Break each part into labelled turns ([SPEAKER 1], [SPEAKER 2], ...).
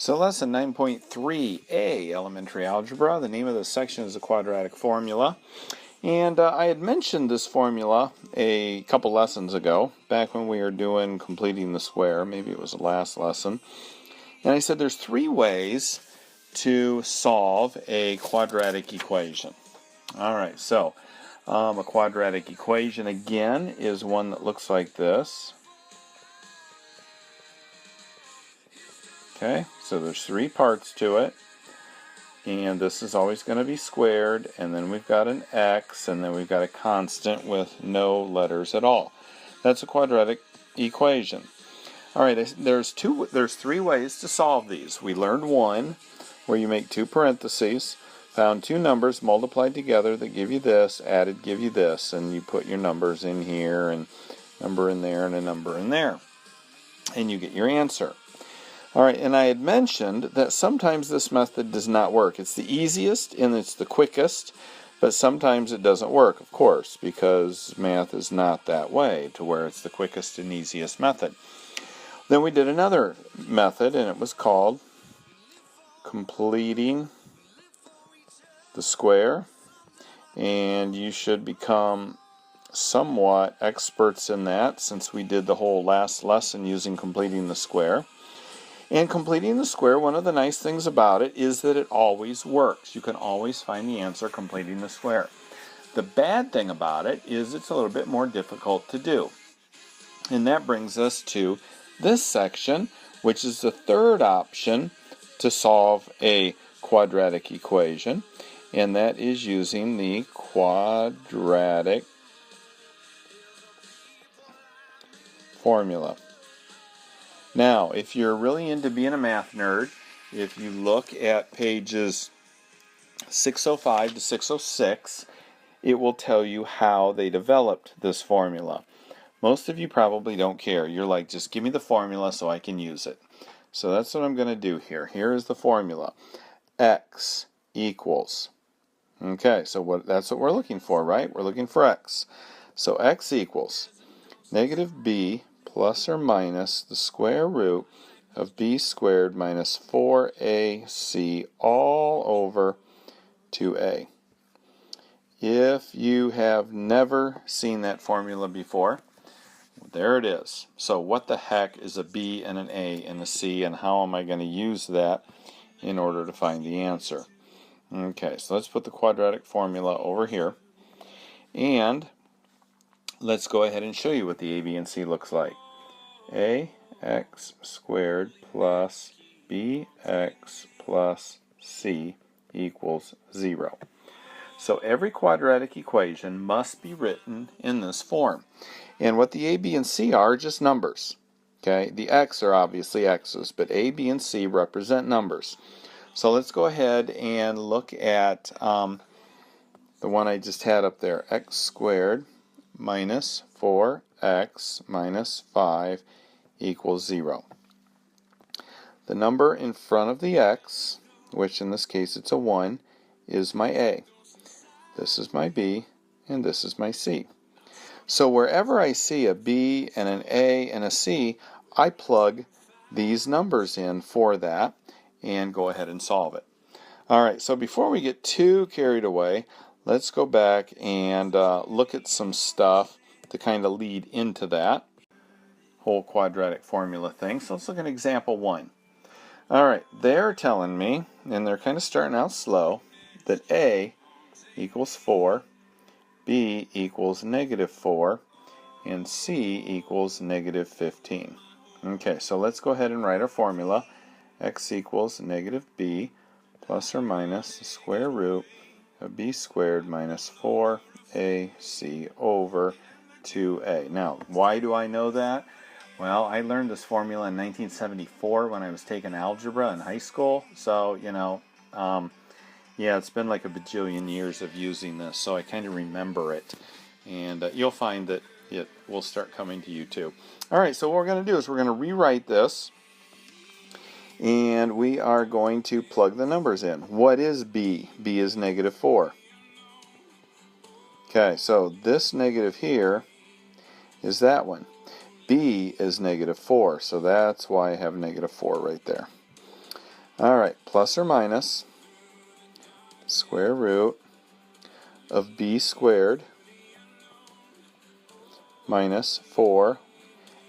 [SPEAKER 1] So lesson 9.3a, elementary algebra. The name of the section is the quadratic formula. And I had mentioned this formula a couple lessons ago, back when we were doing completing the square. Maybe it was the last lesson. And I said there's three ways to solve a quadratic equation. All right, so a quadratic equation, again, is one that looks like this. Okay, so there's three parts to it, and this is always going to be squared, and then we've got an x, and then we've got a constant with no letters at all. That's a quadratic equation. All right, there's three ways to solve these. We learned one, where you make two parentheses, found two numbers multiplied together that give you this, added give you this, and you put your numbers in here, and number in there, and a number in there, and you get your answer. All right, and I had mentioned that sometimes this method does not work. It's the easiest and it's the quickest, but sometimes it doesn't work, of course, because math is not that way, to where it's the quickest and easiest method. Then we did another method, and it was called completing the square, and you should become somewhat experts in that, since we did the whole last lesson using completing the square. And completing the square, one of the nice things about it is that it always works. You can always find the answer completing the square. The bad thing about it is it's a little bit more difficult to do. And that brings us to this section, which is the third option to solve a quadratic equation. And that is using the quadratic formula. Now, if you're really into being a math nerd, if you look at pages 605 to 606, it will tell you how they developed this formula. Most of you probably don't care. You're like, just give me the formula so I can use it. So that's what I'm going to do here. Here is the formula. X equals. Okay, so that's what we're looking for, right? We're looking for x. So x equals negative b plus or minus the square root of b squared minus 4ac all over 2a. If you have never seen that formula before, there it is. So what the heck is a b and an a and a c, and how am I going to use that in order to find the answer? Okay, so let's put the quadratic formula over here, and let's go ahead and show you what the a, b, and c looks like. Ax squared plus bx plus c equals 0. So every quadratic equation must be written in this form. And what the a, b, and c are just numbers. Okay, the x are obviously x's, but a, b, and c represent numbers. So let's go ahead and look at the one I just had up there. X squared minus 4x minus 5 equals 0. The number in front of the x, which in this case it's a 1, is my a. This is my b, and this is my c. So wherever I see a b and an a and a c, I plug these numbers in for that and go ahead and solve it. Alright, so before we get too carried away, let's go back and look at some stuff to kind of lead into that whole quadratic formula thing. So let's look at example 1. Alright, they're telling me, and they're kind of starting out slow, that a equals 4, b equals negative 4, and c equals negative 15. Okay, so let's go ahead and write our formula. X equals negative b plus or minus the square root of b squared minus 4ac over 2a. Now, why do I know that? Well, I learned this formula in 1974 when I was taking algebra in high school. So, yeah, it's been like a bajillion years of using this, so I kind of remember it. And you'll find that it will start coming to you too. All right, so what we're going to do is we're going to rewrite this, and we are going to plug the numbers in. What is b? b is negative 4. Okay, so this negative here is that one. b is negative 4, so that's why I have negative 4 right there. All right, plus or minus square root of b squared minus 4a,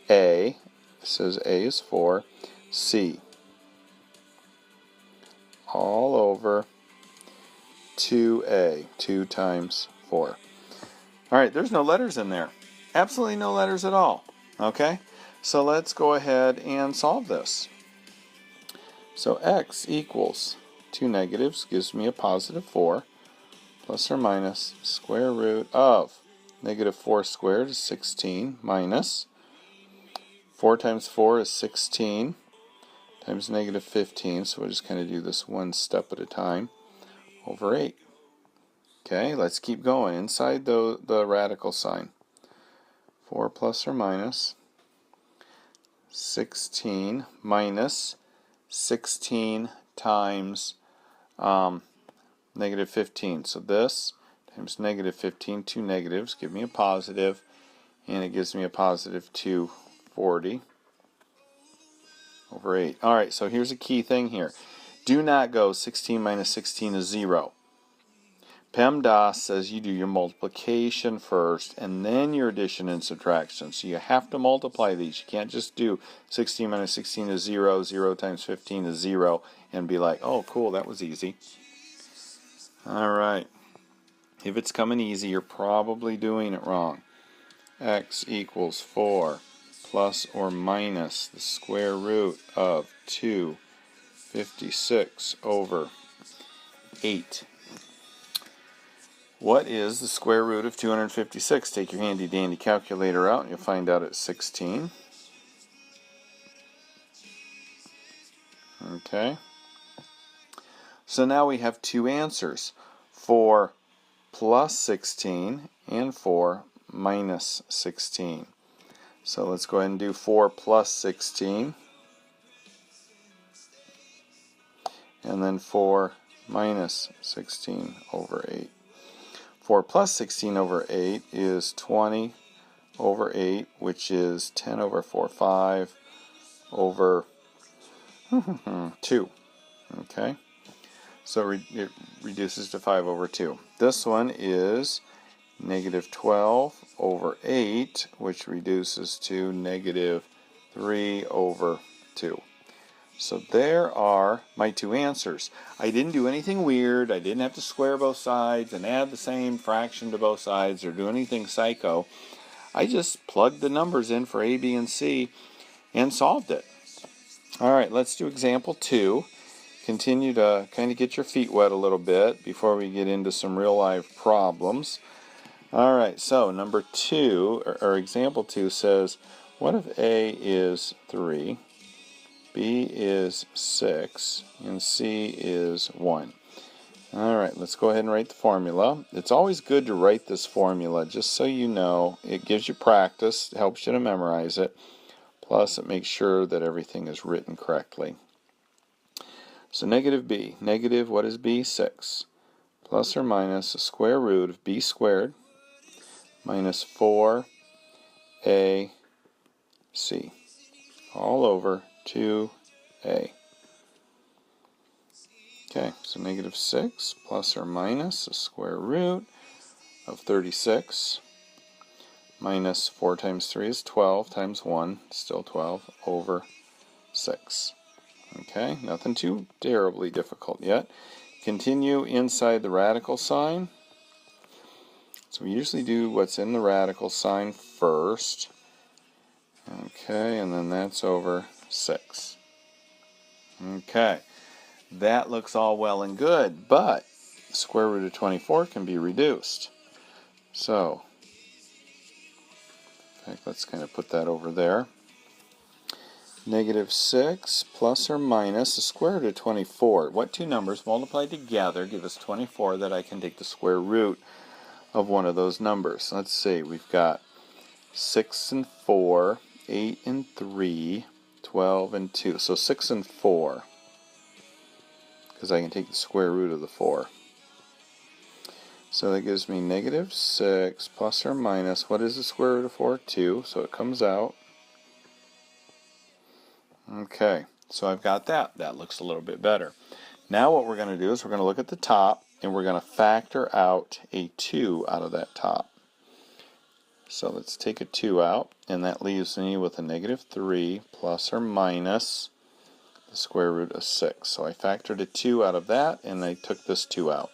[SPEAKER 1] it says a is 4, c, all over 2a, 2 times 4. All right, there's no letters in there. Absolutely no letters at all. Okay, so let's go ahead and solve this. So x equals 2 negatives gives me a positive 4, plus or minus square root of negative 4 squared is 16, minus 4 times 4 is 16, times negative 15, so we'll just kind of do this one step at a time, over 8. Okay, let's keep going. Inside the radical sign, 4 plus or minus 16 minus 16 times negative 15. So this times negative 15, 2 negatives, give me a positive, and it gives me a positive 240 over 8. All right, so here's a key thing here. Do not go 16 minus 16 is 0. PEMDAS says you do your multiplication first and then your addition and subtraction. So you have to multiply these. You can't just do 16 minus 16 is 0, 0 times 15 is 0, and be like, oh, cool, that was easy. All right. If it's coming easy, you're probably doing it wrong. X equals 4 plus or minus the square root of 256 over 8. What is the square root of 256? Take your handy dandy calculator out and you'll find out it's 16. Okay. So now we have two answers, 4 plus 16 and 4 minus 16. So let's go ahead and do 4 plus 16 and then 4 minus 16 over 8. 4 plus 16 over 8 is 20 over 8, which is 10 over 4, 5 over 2. Okay, so it reduces to 5 over 2. This one is negative 12 over 8, which reduces to negative 3 over 2. So there are my two answers. I didn't do anything weird. I didn't have to square both sides and add the same fraction to both sides or do anything psycho. I just plugged the numbers in for A, B, and C and solved it. All right, let's do example 2. Continue to kind of get your feet wet a little bit before we get into some real life problems. All right, so number 2, or example 2 says, what if A is 3? B is 6, and C is 1. All right, let's go ahead and write the formula. It's always good to write this formula, just so you know. It gives you practice, it helps you to memorize it, plus it makes sure that everything is written correctly. So negative B, negative, what is B? 6, plus or minus the square root of B squared minus 4AC, all over 2a. Okay, so negative 6 plus or minus the square root of 36 minus 4 times 3 is 12 times 1, still 12, over 6. Okay, nothing too terribly difficult yet. Continue inside the radical sign. So we usually do what's in the radical sign first. Okay, and then that's over 6. Okay, that looks all well and good, but the square root of 24 can be reduced. So, in fact, let's kind of put that over there. Negative 6 plus or minus the square root of 24. What two numbers multiplied together give us 24 that I can take the square root of one of those numbers? Let's see, we've got 6 and 4, 8 and 3, 12 and 2. So 6 and 4, because I can take the square root of the 4. So that gives me negative 6 plus or minus, what is the square root of 4? 2, so it comes out. Okay, So I've got that. That looks a little bit better. Now what we're going to do is we're going to look at the top, and we're going to factor out a 2 out of that top. So let's take a 2 out, and that leaves me with a -3 plus or minus the square root of 6. So I factored a 2 out of that, and I took this 2 out.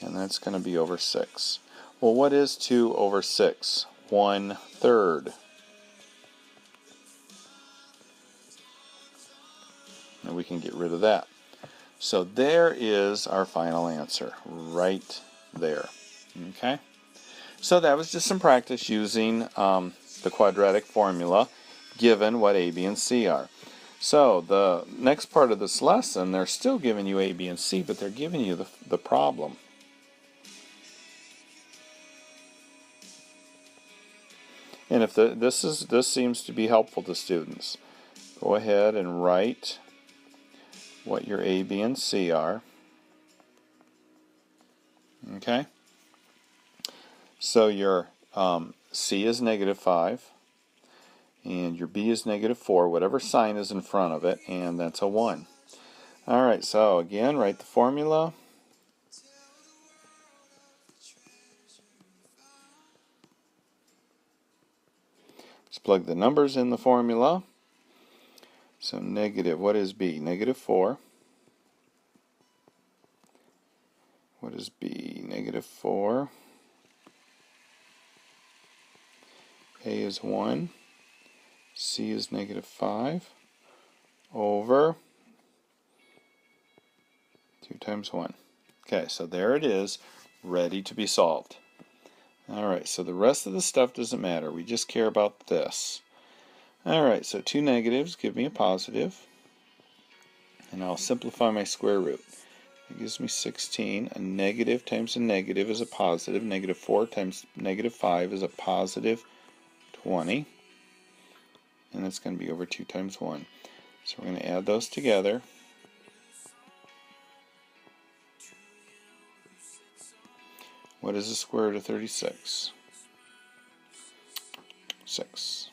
[SPEAKER 1] And that's going to be over 6. Well, what is 2 over 6? 1/3. And we can get rid of that. So there is our final answer, right there. Okay? So that was just some practice using the quadratic formula given what A, B, and C are. So the next part of this lesson, they're still giving you A, B, and C, but they're giving you the problem. And if this seems to be helpful to students, go ahead and write what your A, B, and C are. Okay? So your C is -5, and your B is -4, whatever sign is in front of it, and that's a 1. Alright, so again, write the formula. Let's plug the numbers in the formula. So negative, what is B? -4. What is B? -4. A is 1. C is -5 over 2 times 1. Okay, so there it is, ready to be solved. Alright, so the rest of the stuff doesn't matter. We just care about this. Alright, so 2 negatives give me a positive. And I'll simplify my square root. It gives me 16. A negative times a negative is a positive. -4 times -5 is a positive 20. And that's going to be over 2 times 1. So we're going to add those together. What is the square root of 36? 6.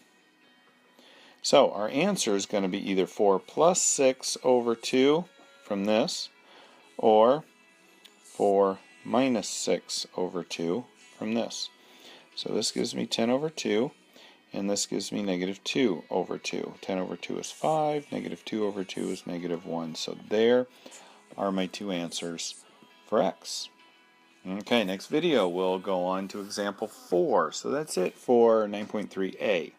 [SPEAKER 1] So our answer is going to be either 4 plus 6 over 2 from this, or 4 minus 6 over 2 from this. So this gives me 10 over 2, and this gives me -2 over 2. 10 over 2 is 5, -2 over 2 is -1. So there are my two answers for x. Okay, next video we'll go on to example 4. So that's it for 9.3a.